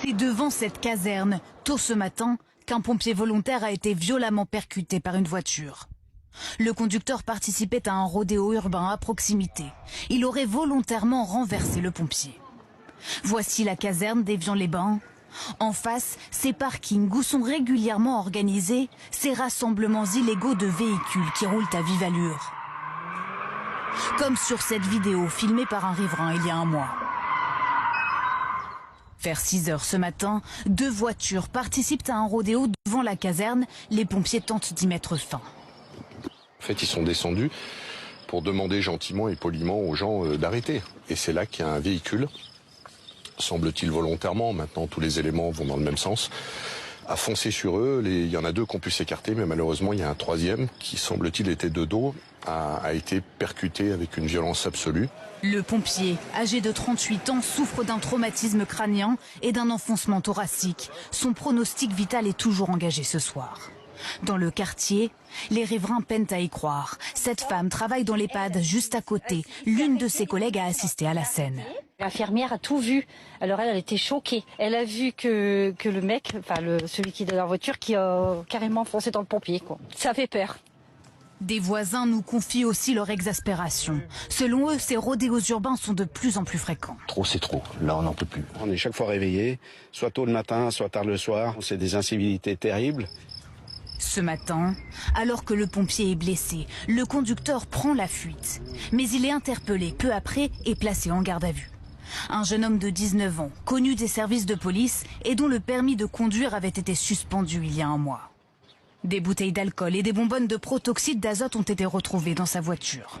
C'est devant cette caserne, tôt ce matin, qu'un pompier volontaire a été violemment percuté par une voiture. Le conducteur participait à un rodéo urbain à proximité. Il aurait volontairement renversé le pompier. Voici la caserne d'Évian-les-Bains. En face, ces parkings où sont régulièrement organisés ces rassemblements illégaux de véhicules qui roulent à vive allure. Comme sur cette vidéo filmée par un riverain il y a un mois. Vers 6 heures ce matin, 2 voitures participent à un rodéo devant la caserne. Les pompiers tentent d'y mettre fin. En fait, ils sont descendus pour demander gentiment et poliment aux gens d'arrêter. Et c'est là qu'il y a un véhicule, semble-t-il volontairement, maintenant tous les éléments vont dans le même sens, a foncé sur eux. Il y en a 2 qui ont pu s'écarter, mais malheureusement il y a un 3e qui, semble-t-il, était de dos, a été percuté avec une violence absolue. Le pompier, âgé de 38 ans, souffre d'un traumatisme crânien et d'un enfoncement thoracique. Son pronostic vital est toujours engagé ce soir. Dans le quartier, les riverains peinent à y croire. Cette femme travaille dans l'EHPAD juste à côté. L'une de ses collègues a assisté à la scène. L'infirmière a tout vu. Alors elle était choquée. Elle a vu que le mec, celui qui est dans la voiture, qui a carrément foncé dans le pompier, quoi. Ça fait peur. Des voisins nous confient aussi leur exaspération. Selon eux, ces rodéos urbains sont de plus en plus fréquents. Trop, c'est trop. Là, on n'en peut plus. On est chaque fois réveillés, soit tôt le matin, soit tard le soir. C'est des incivilités terribles. Ce matin, alors que le pompier est blessé, le conducteur prend la fuite. Mais il est interpellé peu après et placé en garde à vue. Un jeune homme de 19 ans, connu des services de police et dont le permis de conduire avait été suspendu il y a un mois. Des bouteilles d'alcool et des bonbonnes de protoxyde d'azote ont été retrouvées dans sa voiture.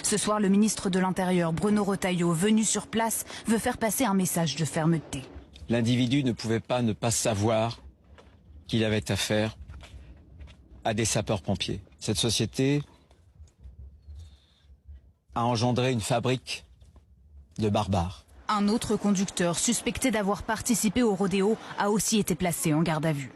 Ce soir, le ministre de l'Intérieur, Bruno Retailleau, venu sur place, veut faire passer un message de fermeté. L'individu ne pouvait pas ne pas savoir qu'il avait affaire à des sapeurs-pompiers. Cette société a engendré une fabrique de barbares. Un autre conducteur suspecté d'avoir participé au rodéo a aussi été placé en garde à vue.